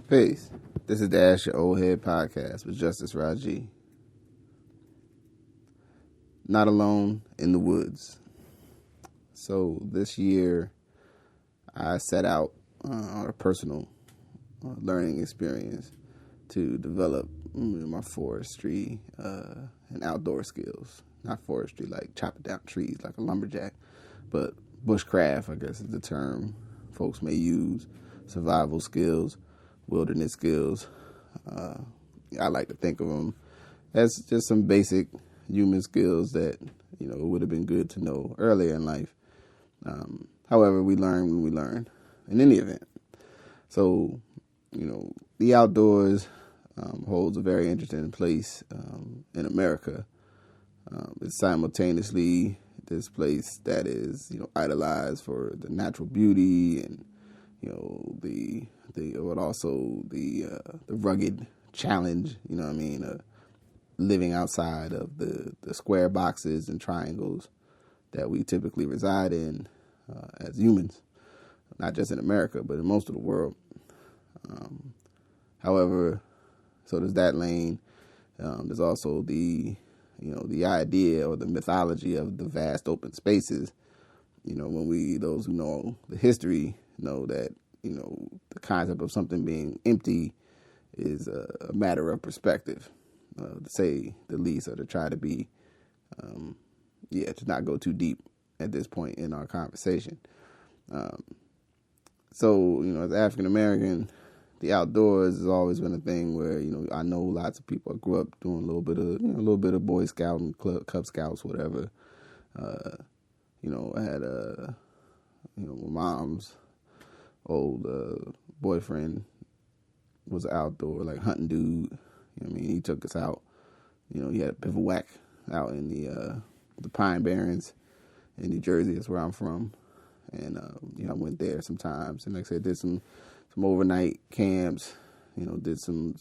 Peace. This is the Ask Your Old Head podcast with Justice Raji. Not alone in the woods. So this year, I set out on a personal learning experience to develop my forestry and outdoor skills. Not forestry like chopping down trees like a lumberjack, but bushcraft, I guess is the term folks may use. Survival skills, wilderness skills. I like to think of them as just some basic human skills that, would have been good to know earlier in life. However, we learn when we learn in any event. So, the outdoors holds a very interesting place in America. It's simultaneously this place that is, idolized for the natural beauty and, but also the rugged challenge, living outside of the square boxes and triangles that we typically reside in as humans, not just in America, but in most of the world. However, so there's that lane. There's also the idea or the mythology of the vast open spaces. Those who know the history know that, the concept of something being empty is a matter of perspective, to say the least, or to try to be, to not go too deep at this point in our conversation. So, as African American, the outdoors has always been a thing where, I know lots of people. I grew up doing a little bit of Boy Scout and Cub Scouts, whatever. I had my mom's old boyfriend was an outdoor hunting dude. He took us out. He had a bivouac out in the Pine Barrens in New Jersey. That's where I'm from. And I went there sometimes. And like I said, did some overnight camps. Did some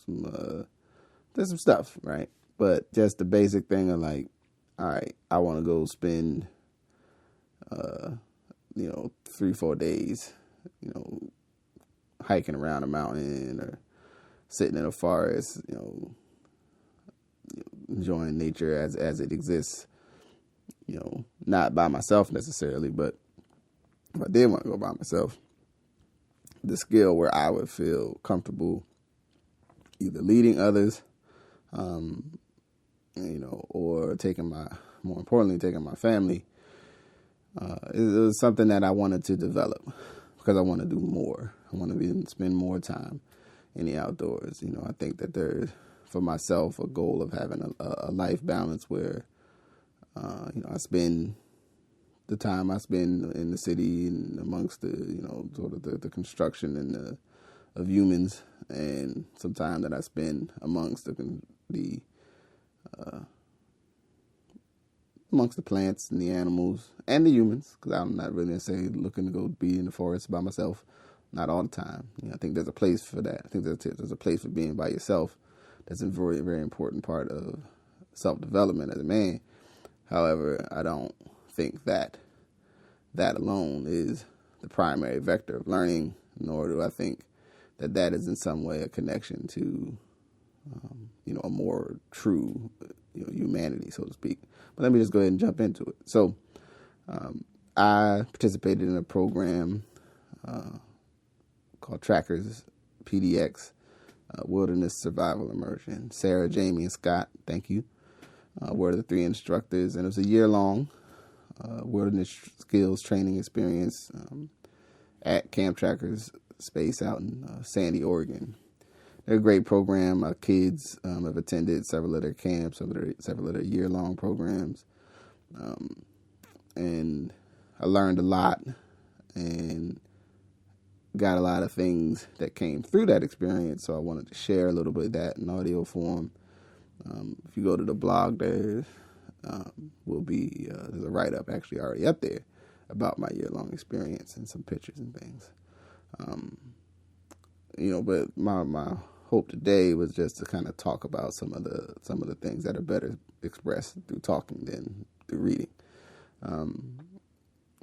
stuff, right? But just the basic thing of all right, I want to go spend 3-4 days, hiking around a mountain or sitting in a forest, enjoying nature as it exists, not by myself necessarily, but if I did want to go by myself, the skill where I would feel comfortable either leading others, or more importantly, taking my family, it was something that I wanted to develop because I want to do more. I want to spend more time in the outdoors. I think that there's, for myself, a goal of having a life balance where, I spend the time I spend in the city and amongst the, sort of the construction and of humans, and some time that I spend amongst amongst the plants and the animals and the humans, because I'm not really necessarily looking to go be in the forest by myself, not all the time. I think there's a place for that. I think there's a place for being by yourself. That's a very, very important part of self-development as a man. However, I don't think that alone is the primary vector of learning, nor do I think that is in some way a connection to, a more true, humanity, so to speak. But let me just go ahead and jump into it. So I participated in a program called Trackers PDX, Wilderness Survival Immersion. Sarah, Jamie, and Scott, thank you, were the 3 instructors. And it was a year-long wilderness skills training experience at Camp Trackers Space out in Sandy, Oregon. They're a great program. My kids have attended several of their camps, several of their year-long programs. And I learned a lot and got a lot of things that came through that experience. So I wanted to share a little bit of that in audio form. If you go to the blog, there's a write-up actually already up there about my year-long experience and some pictures and things. But my hope today was just to kind of talk about some of the things that are better expressed through talking than through reading.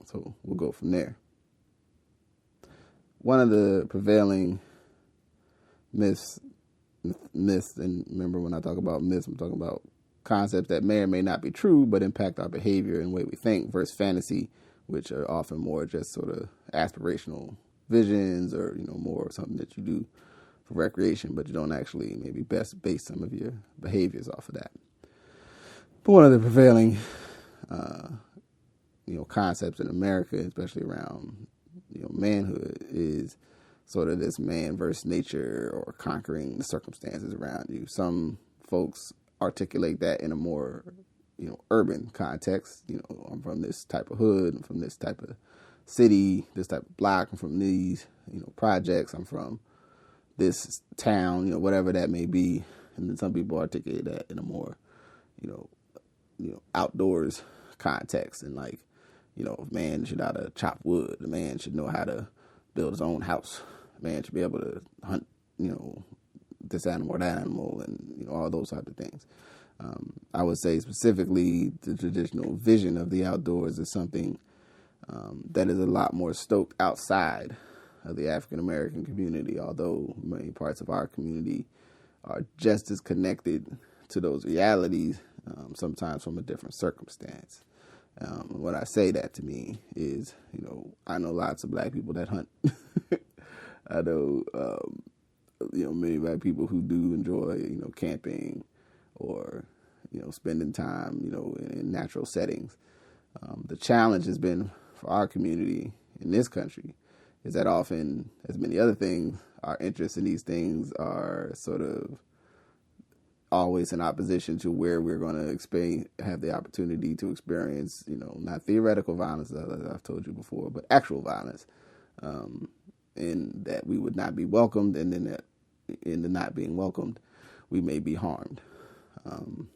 So we'll go from there. One of the prevailing myths, and remember when I talk about myths, I'm talking about concepts that may or may not be true, but impact our behavior and the way we think, versus fantasy, which are often more just sort of aspirational visions, or more something that you do for recreation, but you don't actually maybe best base some of your behaviors off of that. But one of the prevailing concepts in America, especially around manhood, is sort of this man versus nature, or conquering the circumstances around you. Some folks articulate that in a more urban context. I'm from this type of hood, I'm from this type of city, this type of block, I'm from these projects, I'm from this town, whatever that may be. And then some people articulate that in a more outdoors context, and like a man should know how to chop wood, a man should know how to build his own house, a man should be able to hunt this animal or that animal, and all those types of things. I would say specifically the traditional vision of the outdoors is something that is a lot more stoked outside of the African American community, although many parts of our community are just as connected to those realities, sometimes from a different circumstance. When I say that to me is, I know lots of black people that hunt. I know, many black people who do enjoy, camping, or, spending time, in natural settings. The challenge has been for our community in this country is that often, as many other things, our interests in these things are sort of always in opposition to where we're going to have the opportunity to experience, not theoretical violence, as I've told you before, but actual violence, and that we would not be welcomed, and then that in the not being welcomed, we may be harmed.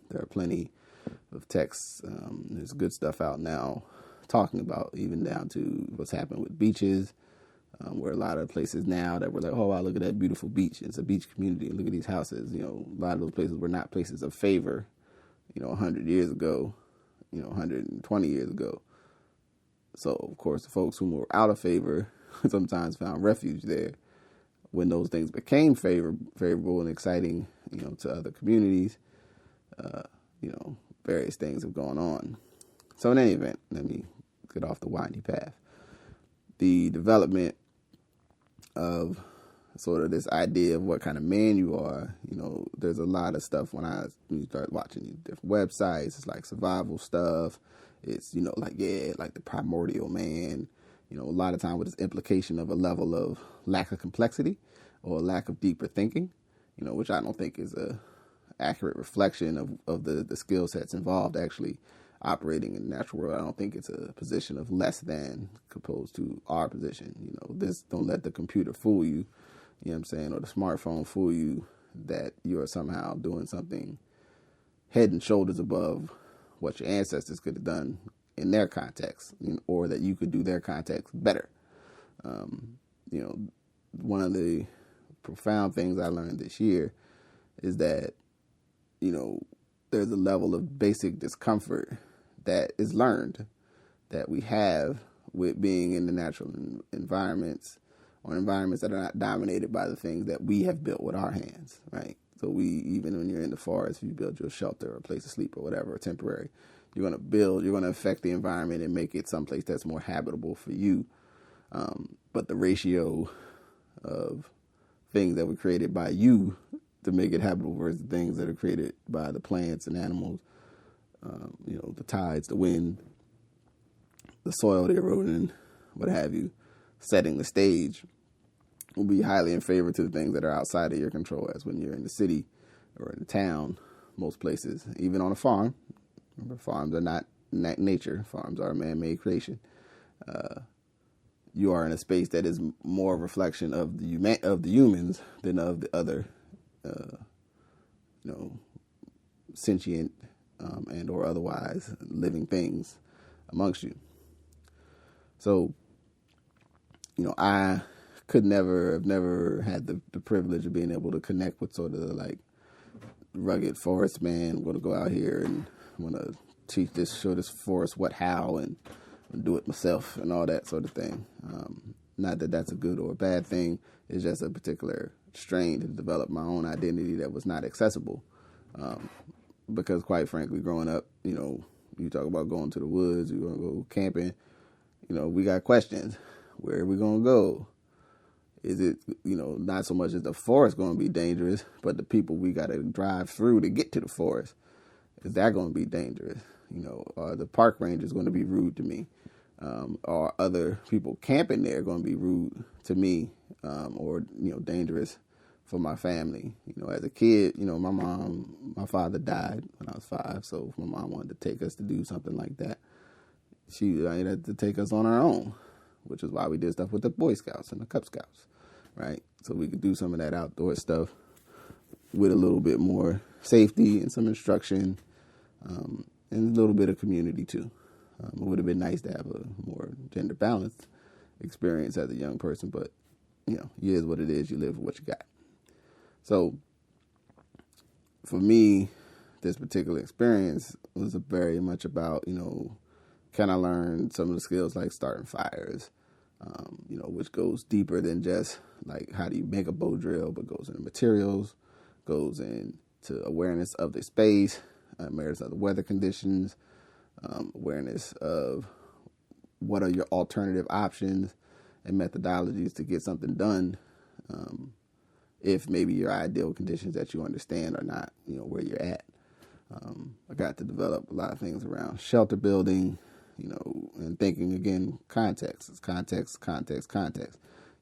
There are plenty of texts. There's good stuff out now talking about even down to what's happened with beaches, where a lot of places now that we're like, oh, wow, look at that beautiful beach. It's a beach community. Look at these houses. A lot of those places were not places of favor, 100 years ago, 120 years ago. So, of course, the folks who were out of favor sometimes found refuge there. When those things became favorable and exciting, to other communities, various things have gone on. So in any event, let me get off the windy path. The development of sort of this idea of what kind of man you are, there's a lot of stuff when you start watching these different websites. It's like survival stuff. It's, like the primordial man, a lot of time with this implication of a level of lack of complexity or a lack of deeper thinking, which I don't think is a accurate reflection of the skill sets involved actually operating in the natural world. I don't think it's a position of less than opposed to our position. This, don't let the computer fool you, or the smartphone fool you that you are somehow doing something head and shoulders above what your ancestors could have done in their context, or that you could do their context better. One of the profound things I learned this year is that, there's a level of basic discomfort that is learned that we have with being in the natural environments, or environments that are not dominated by the things that we have built with our hands, right? So even when you're in the forest, if you build your shelter or a place to sleep or whatever, or temporary, you're going to affect the environment and make it someplace that's more habitable for you. But the ratio of things that were created by you to make it habitable versus the things that are created by the plants and animals, the tides, the wind, the soil, the erosion, what have you, setting the stage will be highly in favor to the things that are outside of your control, as when you're in the city or in the town, most places, even on a farm. Remember, farms are not nature. Farms are a man-made creation. You are in a space that is more a reflection of the humans than of the other, sentient and or otherwise living things amongst you. So, I have never had the privilege of being able to connect with sort of like rugged forest man. I'm going to go out here and I'm going to show this forest how, and do it myself and all that sort of thing. Not that that's a good or a bad thing. It's just a particular strain to develop my own identity that was not accessible. Because quite frankly, growing up, you talk about going to the woods, you're going to go camping, we got questions. Where are we going to go? Is it, not so much as the forest going to be dangerous, but the people we got to drive through to get to the forest, is that going to be dangerous? Are the park rangers going to be rude to me? Are other people camping there going to be rude to me, or dangerous for my family? As a kid, my father died when I was 5, so if my mom wanted to take us to do something like that, she had to take us on our own, which is why we did stuff with the Boy Scouts and the Cub Scouts, right? So we could do some of that outdoor stuff with a little bit more safety and some instruction, and a little bit of community too. It would have been nice to have a more gender balanced experience as a young person, but it is what it is. You live with what you got. So for me, this particular experience was very much about, can I learn some of the skills like starting fires, which goes deeper than just like how do you make a bow drill, but goes into materials, goes into awareness of the space, awareness of the weather conditions, awareness of what are your alternative options and methodologies to get something done, if maybe your ideal conditions that you understand are not, where you're at. I got to develop a lot of things around shelter building, and thinking again, context. It's context.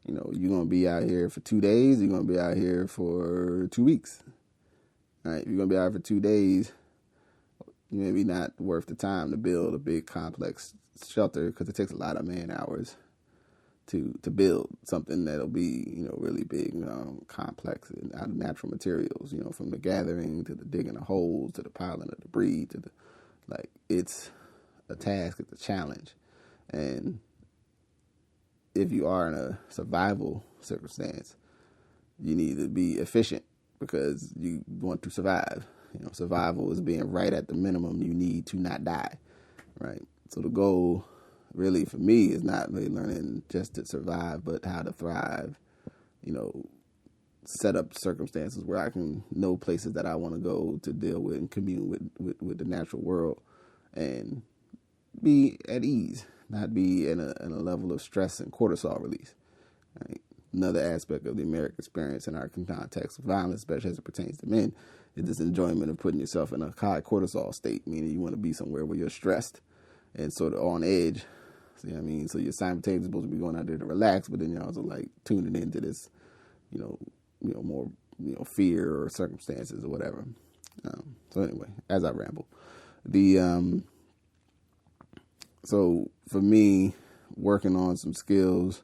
You're going to be out here for 2 days. You're going to be out here for 2 weeks. All right, you're going to be out here for 2 days. Maybe not worth the time to build a big complex shelter because it takes a lot of man hours to build something that'll be, really big, complex and out of natural materials, from the gathering to the digging of holes to the piling of debris to it's a task, it's a challenge. And if you are in a survival circumstance, you need to be efficient because you want to survive. Survival is being right at the minimum you need to not die, right? So the goal really for me is not really learning just to survive, but how to thrive, set up circumstances where I can know places that I want to go to deal with and commune with the natural world and be at ease, not be in a level of stress and cortisol release. Right? Another aspect of the American experience in our context of violence, especially as it pertains to men, is this enjoyment of putting yourself in a high cortisol state, meaning you want to be somewhere where you're stressed and sort of on edge. See what I mean? So you're simultaneously supposed to be going out there to relax, but then you're also like tuning into this, more, fear or circumstances or whatever. So anyway, as I ramble, so for me, working on some skills,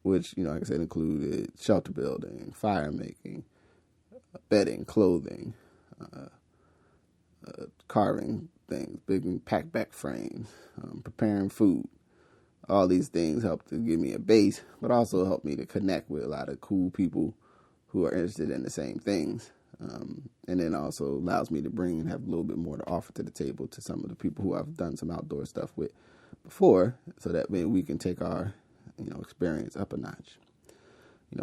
which, like I said, included shelter building, fire making, bedding, clothing, carving things, big pack back frames, preparing food. All these things help to give me a base, but also help me to connect with a lot of cool people who are interested in the same things. And then also allows me to bring and have a little bit more to offer to the table to some of the people who I've done some outdoor stuff with before, so that maybe we can take our, experience up a notch.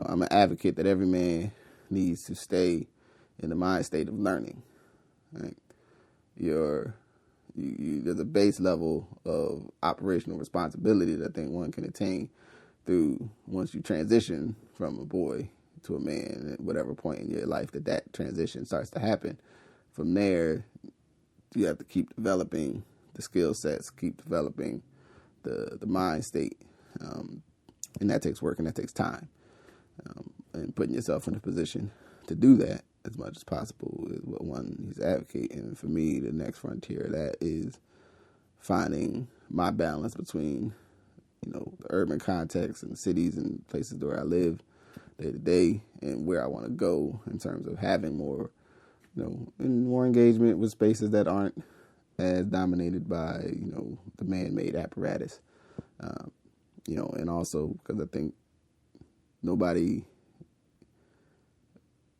I'm an advocate that every man needs to stay in the mind state of learning. Right? There's a base level of operational responsibility that I think one can attain through once you transition from a boy to a man at whatever point in your life that transition starts to happen. From there, you have to keep developing the skill sets, keep developing the mind state. And that takes work and that takes time. And putting yourself in a position to do that as much as possible is what one is advocating. And for me, the next frontier of that is finding my balance between, the urban context and cities and places where I live day to day and where I want to go in terms of having more, and more engagement with spaces that aren't as dominated by, the man-made apparatus. And also because I think nobody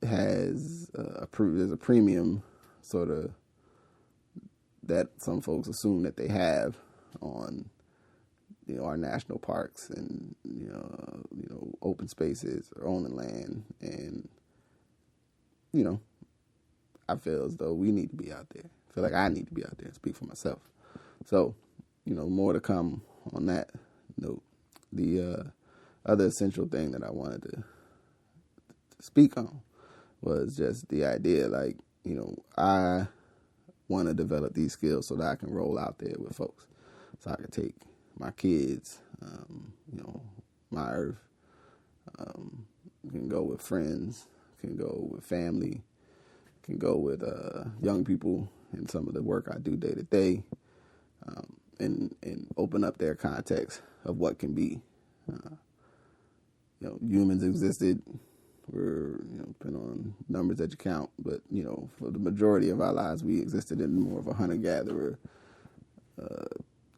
has there's a premium sort of that some folks assume that they have on our national parks and open spaces or owning land, and I feel as though we need to be out there. I feel like I need to be out there and speak for myself. So, more to come on that note. The other essential thing that I wanted to speak on was just the idea, like, I want to develop these skills so that I can roll out there with folks. So I can take my kids, my earth, can go with friends, can go with family, can go with young people in some of the work I do day to day, and open up their context of what can be. Humans existed. We're, depending on numbers that you count, but, for the majority of our lives, we existed in more of a hunter-gatherer,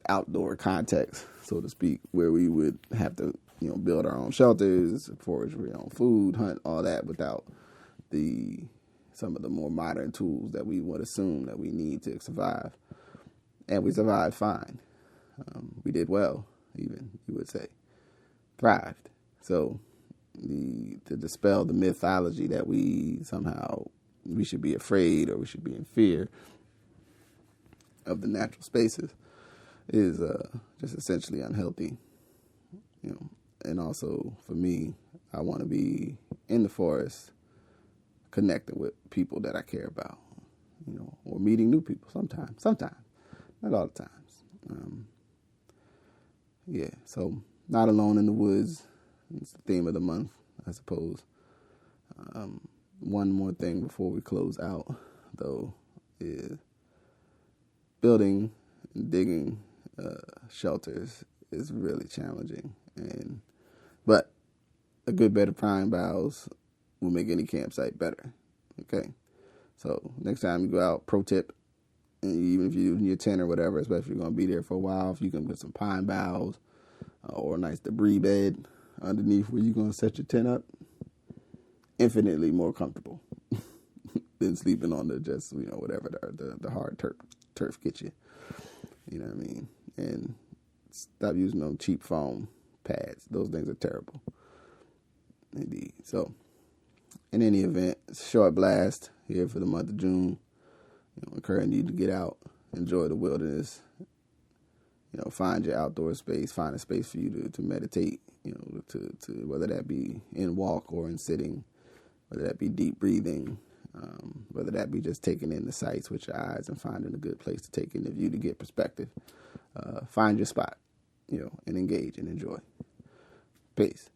outdoor context, so to speak, where we would have to, build our own shelters, forage for our own food, hunt, all that, without some of the more modern tools that we would assume that we need to survive. And we survived fine. We did well, even, you would say. Thrived. So to dispel the mythology that we should be afraid or we should be in fear of the natural spaces is just essentially unhealthy. And also for me, I want to be in the forest, connecting with people that I care about, or meeting new people sometimes, not all the times. So not alone in the woods. It's the theme of the month, I suppose. One more thing before we close out, though, is building and digging shelters is really challenging. But a good bed of pine boughs will make any campsite better. Okay? So next time you go out, pro tip, and even if you're in your tent or whatever, especially if you're going to be there for a while, if you can put some pine boughs or a nice debris bed underneath where you're going to set your tent up, infinitely more comfortable than sleeping on whatever the hard turf gets you. You know what I mean? And stop using those cheap foam pads. Those things are terrible. Indeed. So, in any event, it's a short blast here for the month of June. Encouraging you to get out, enjoy the wilderness. Find your outdoor space. Find a space for you to meditate. To whether that be in walk or in sitting, whether that be deep breathing, whether that be just taking in the sights with your eyes and finding a good place to take in the view to get perspective. Find your spot, and engage and enjoy. Peace.